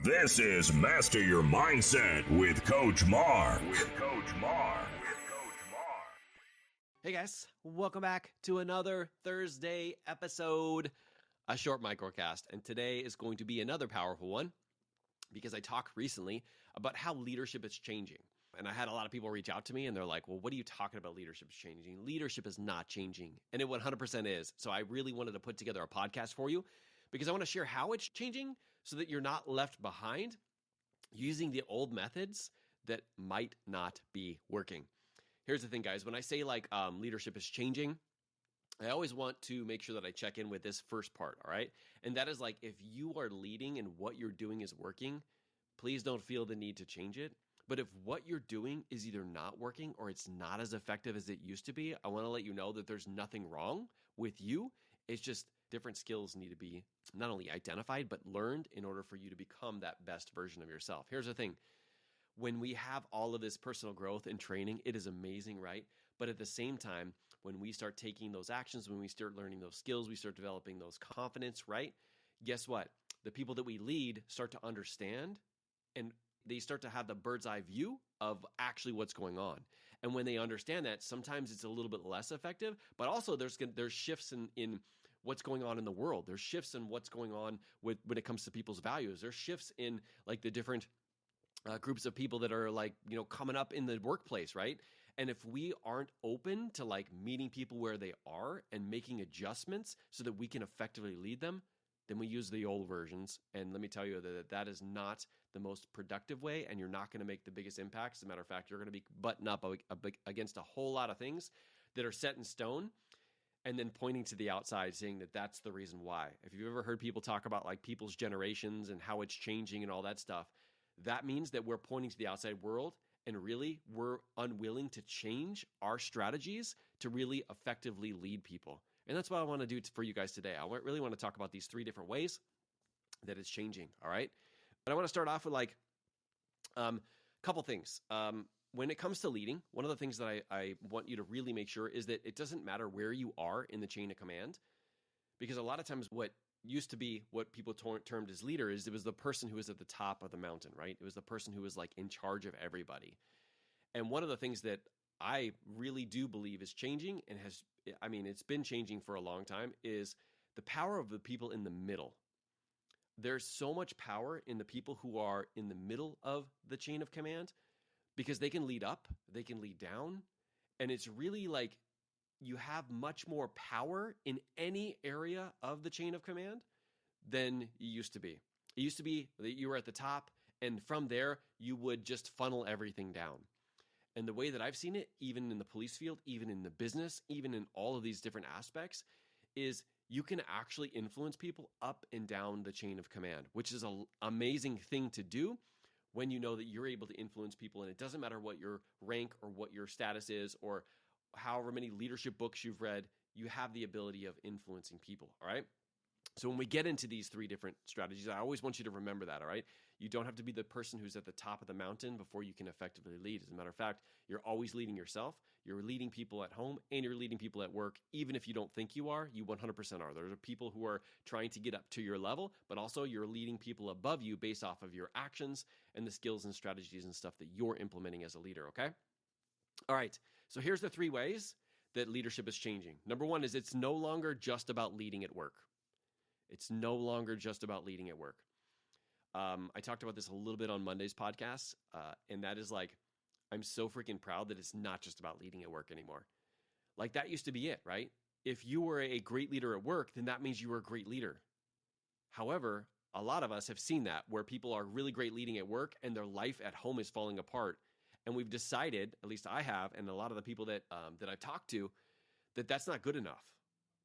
This is Master Your Mindset with Coach Mark. Hey guys, welcome back to another Thursday episode, a short microcast. And today is going to be another powerful one because I talked recently about how leadership is changing. And I had a lot of people reach out to me and they're like, well, what are you talking about leadership is changing? Leadership is not changing. And it 100% is. So I really wanted to put together a podcast for you because I want to share how it's changing so that you're not left behind using the old methods that might not be working. Here's the thing, guys. When I say leadership is changing, I always want to make sure that I check in with this first part, all right? And that is like, if you are leading and what you're doing is working, please don't feel the need to change it. But if what you're doing is either not working or it's not as effective as it used to be, I want to let you know that there's nothing wrong with you. It's just different skills need to be not only identified, but learned in order for you to become that best version of yourself. Here's the thing. When we have all of this personal growth and training, it is amazing, right? But at the same time, when we start taking those actions, when we start learning those skills, we start developing those confidence, right? Guess what? The people that we lead start to understand and they start to have the bird's eye view of actually what's going on. And when they understand that, sometimes it's a little bit less effective, but also there's shifts in what's going on in the world. There's shifts in what's going on when it comes to people's values. There's shifts in like the different groups of people that are coming up in the workplace, right? And if we aren't open to like meeting people where they are and making adjustments so that we can effectively lead them, then we use the old versions. And let me tell you that is not the most productive way, and you're not going to make the biggest impacts. As a matter of fact, you're going to be butting up against a whole lot of things that are set in stone and then pointing to the outside saying that that's the reason why. If you've ever heard people talk about like people's generations and how it's changing and all that stuff, that means that we're pointing to the outside world and really we're unwilling to change our strategies to really effectively lead people. And that's what I want to do for you guys today. I really want to talk about these three different ways that it's changing, all right? But I want to start off with a couple things. When it comes to leading, one of the things that I want you to really make sure is that it doesn't matter where you are in the chain of command, because a lot of times what used to be what people termed as leader is it was the person who was at the top of the mountain, right? It was the person who was like in charge of everybody. And one of the things that I really do believe is changing and it's been changing for a long time is the power of the people in the middle. There's so much power in the people who are in the middle of the chain of command because they can lead up, they can lead down, and it's really like you have much more power in any area of the chain of command than you used to be. It used to be that you were at the top, and from there, you would just funnel everything down. And the way that I've seen it, even in the police field, even in the business, even in all of these different aspects, is you can actually influence people up and down the chain of command, which is an amazing thing to do when you know that you're able to influence people. And it doesn't matter what your rank or what your status is or however many leadership books you've read, you have the ability of influencing people, all right? So when we get into these three different strategies, I always want you to remember that, all right? You don't have to be the person who's at the top of the mountain before you can effectively lead. As a matter of fact, you're always leading yourself. You're leading people at home and you're leading people at work. Even if you don't think you are, you 100% are. There are people who are trying to get up to your level, but also you're leading people above you based off of your actions and the skills and strategies and stuff that you're implementing as a leader, okay? All right, so here's the three ways that leadership is changing. Number one is it's no longer just about leading at work. It's no longer just about leading at work. I talked about this a little bit on Monday's podcast, and that is like, I'm so freaking proud that it's not just about leading at work anymore. Like that used to be it, right? If you were a great leader at work, then that means you were a great leader. However, a lot of us have seen that where people are really great leading at work and their life at home is falling apart. And we've decided, at least I have, and a lot of the people that I've talked to, that that's not good enough.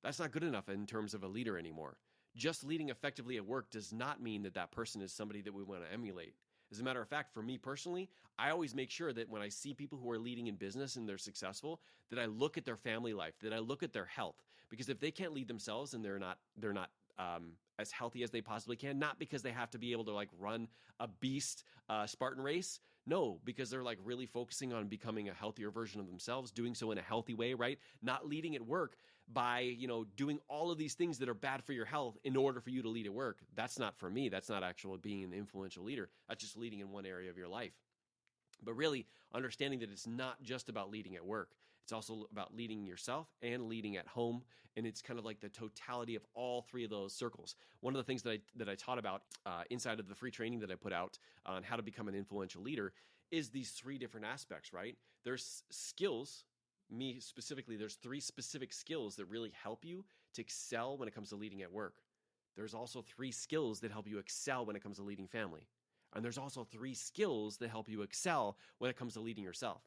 That's not good enough in terms of a leader anymore. Just leading effectively at work does not mean that that person is somebody that we want to emulate. As a matter of fact, for me personally, I always make sure that when I see people who are leading in business and they're successful, that I look at their family life, that I look at their health. Because if they can't lead themselves and they're not as healthy as they possibly can, not because they have to be able to like run a beast Spartan race, no, because they're like really focusing on becoming a healthier version of themselves, doing so in a healthy way, right? Not leading at work. by, doing all of these things that are bad for your health in order for you to lead at work. That's not for me. That's not actually being an influential leader. That's just leading in one area of your life. But really understanding that it's not just about leading at work. It's also about leading yourself and leading at home. And it's kind of like the totality of all three of those circles. One of the things that I taught about inside of the free training that I put out on how to become an influential leader is these three different aspects, right? There's skills. Me specifically, there's three specific skills that really help you to excel when it comes to leading at work. There's also three skills that help you excel when it comes to leading family. And there's also three skills that help you excel when it comes to leading yourself.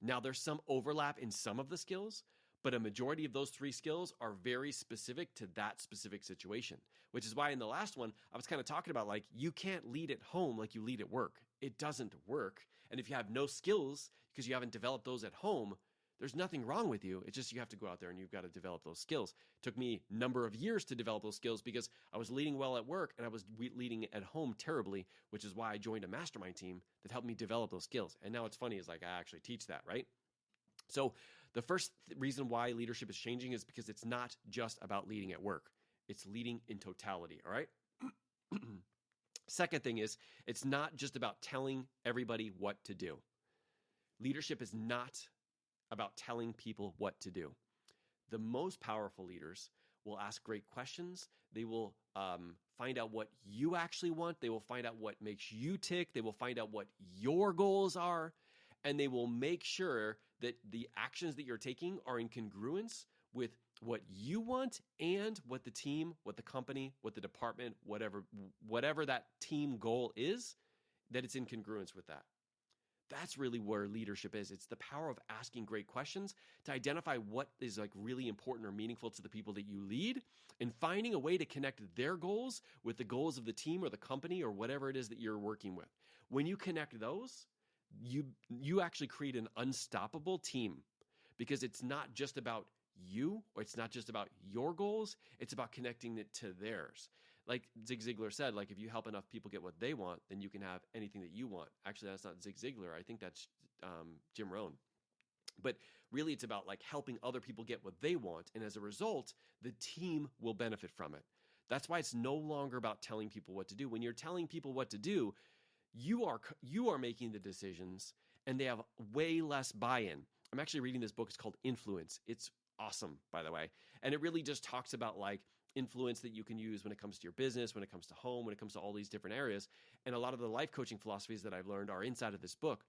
Now, there's some overlap in some of the skills, but a majority of those three skills are very specific to that specific situation, which is why in the last one, I was kind of talking about like, you can't lead at home like you lead at work. It doesn't work. And if you have no skills because you haven't developed those at home, there's nothing wrong with you. It's just you have to go out there and you've got to develop those skills. It took me a number of years to develop those skills because I was leading well at work and I was leading at home terribly, which is why I joined a mastermind team that helped me develop those skills. And now what's funny is like I actually teach that, right? So the first reason why leadership is changing is because it's not just about leading at work. It's leading in totality, all right? Second thing is it's not just about telling everybody what to do. Leadership is not about telling people what to do. The most powerful leaders will ask great questions. They will find out what you actually want. They will find out what makes you tick. They will find out what your goals are. And they will make sure that the actions that you're taking are in congruence with what you want and what the team, what the company, what the department, whatever that team goal is, that it's in congruence with that. That's really where leadership is. It's the power of asking great questions to identify what is like really important or meaningful to the people that you lead and finding a way to connect their goals with the goals of the team or the company or whatever it is that you're working with. When you connect those, you actually create an unstoppable team because it's not just about you or it's not just about your goals. It's about connecting it to theirs. Like Zig Ziglar said, like if you help enough people get what they want, then you can have anything that you want. Actually, that's not Zig Ziglar. I think that's Jim Rohn. But really, it's about like helping other people get what they want. And as a result, the team will benefit from it. That's why it's no longer about telling people what to do. When you're telling people what to do, you are making the decisions and they have way less buy-in. I'm actually reading this book. It's called Influence. It's awesome, by the way. And it really just talks about like influence that you can use when it comes to your business, when it comes to home, when it comes to all these different areas. And a lot of the life coaching philosophies that I've learned are inside of this book.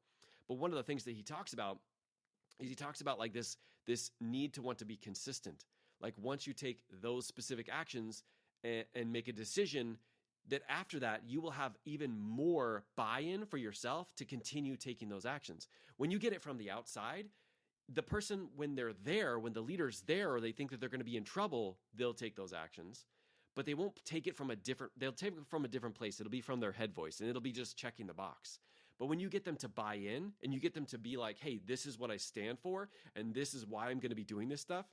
But one of the things that he talks about is he talks about like this need to want to be consistent. Like once you take those specific actions and make a decision, that after that, you will have even more buy-in for yourself to continue taking those actions. When you get it from the outside, the person, when they're there, when the leader's there, or they think that they're going to be in trouble, they'll take those actions, but they won't take it they'll take it from a different place. It'll be from their head voice and it'll be just checking the box. But when you get them to buy in and you get them to be like, hey, this is what I stand for, and this is why I'm going to be doing this stuff,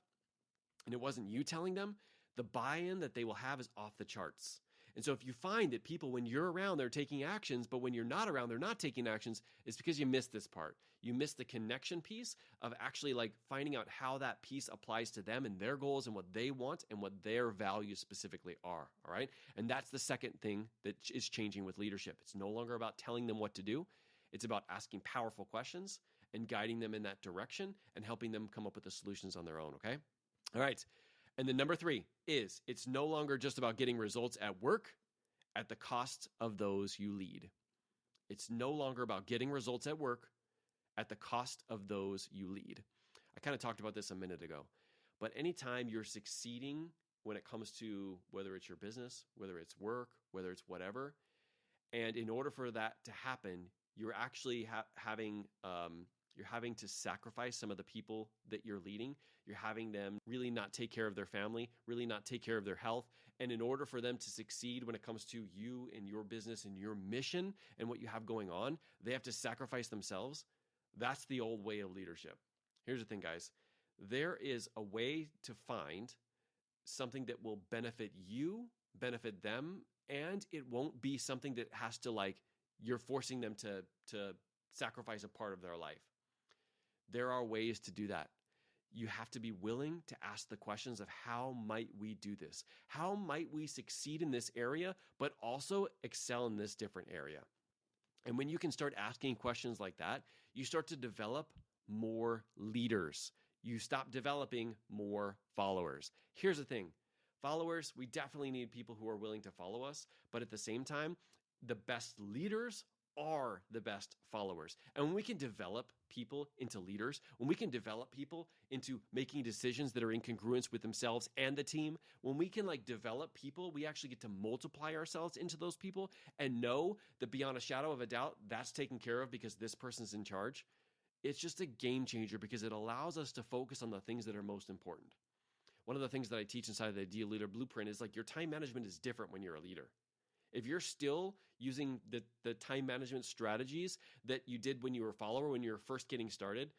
and it wasn't you telling them, the buy-in that they will have is off the charts. And so if you find that people, when you're around, they're taking actions, but when you're not around, they're not taking actions, it's because you missed this part. You missed the connection piece of actually like finding out how that piece applies to them and their goals and what they want and what their values specifically are, all right? And that's the second thing that is changing with leadership. It's no longer about telling them what to do. It's about asking powerful questions and guiding them in that direction and helping them come up with the solutions on their own, okay? All right. And then number 3 is it's no longer just about getting results at work at the cost of those you lead. It's no longer about getting results at work at the cost of those you lead. I kind of talked about this a minute ago, but anytime you're succeeding when it comes to whether it's your business, whether it's work, whether it's whatever, and in order for that to happen, you're actually having to sacrifice some of the people that you're leading. You're having them really not take care of their family, really not take care of their health. And in order for them to succeed when it comes to you and your business and your mission and what you have going on, they have to sacrifice themselves. That's the old way of leadership. Here's the thing, guys. There is a way to find something that will benefit you, benefit them, and it won't be something that has to like, you're forcing them to sacrifice a part of their life. There are ways to do that. you have to be willing to ask the questions of how might we do this? How might we succeed in this area, but also excel in this different area? And when you can start asking questions like that, you start to develop more leaders. You stop developing more followers. Here's the thing. Followers, we definitely need people who are willing to follow us, but at the same time, the best leaders are the best followers. And when we can develop people into leaders, when we can develop people into making decisions that are in congruence with themselves and the team, when we can develop people, we actually get to multiply ourselves into those people and know that beyond a shadow of a doubt, that's taken care of because this person's in charge. It's just a game changer because it allows us to focus on the things that are most important. One of the things that I teach inside of the Ideal Leader Blueprint is your time management is different when you're a leader. If you're still using the time management strategies that you did when you were a follower, when you were first getting started,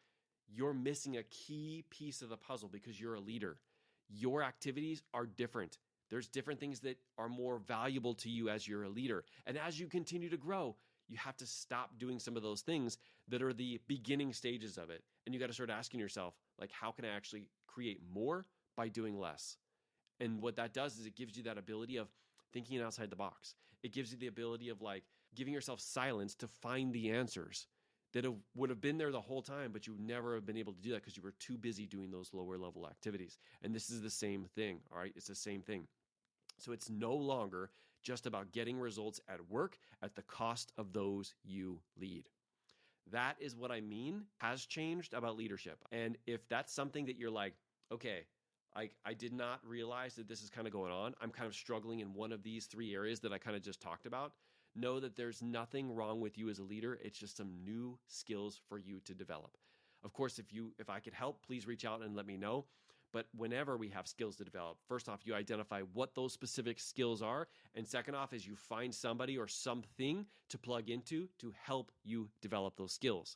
you're missing a key piece of the puzzle because you're a leader. Your activities are different. There's different things that are more valuable to you as you're a leader. And as you continue to grow, you have to stop doing some of those things that are the beginning stages of it. And you got to start asking yourself, how can I actually create more by doing less? And what that does is it gives you that ability of thinking outside the box. It gives you the ability of giving yourself silence to find the answers that would have been there the whole time, but you would never have been able to do that because you were too busy doing those lower level activities. And this is the same thing, all right? It's the same thing. So it's no longer just about getting results at work at the cost of those you lead. That is what I mean has changed about leadership. And if that's something that you're okay, I did not realize that this is kind of going on. I'm kind of struggling in one of these three areas that I kind of just talked about. Know that there's nothing wrong with you as a leader. It's just some new skills for you to develop. Of course, if I could help, please reach out and let me know. But whenever we have skills to develop, first off, you identify what those specific skills are. And second off is you find somebody or something to plug into to help you develop those skills.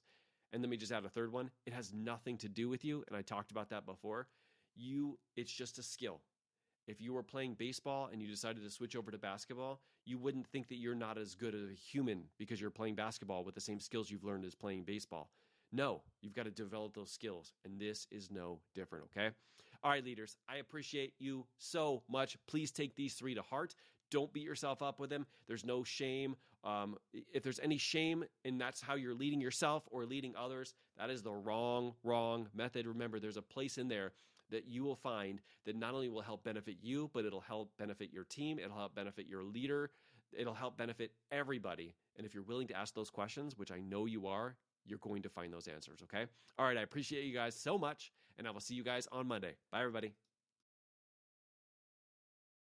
And let me just add a third one. It has nothing to do with you. And I talked about that before. It's just a skill. If you were playing baseball and you decided to switch over to basketball, you wouldn't think that you're not as good as a human because you're playing basketball with the same skills you've learned as playing baseball. No, you've got to develop those skills, and this is no different, okay? All right, leaders, I appreciate you so much. Please take these three to heart. Don't beat yourself up with them. There's no shame. If there's any shame and that's how you're leading yourself or leading others, that is the wrong method. Remember, there's a place in there that you will find that not only will help benefit you, but it'll help benefit your team. It'll help benefit your leader. It'll help benefit everybody. And if you're willing to ask those questions, which I know you are, you're going to find those answers, okay? All right, I appreciate you guys so much, and I will see you guys on Monday. Bye, everybody.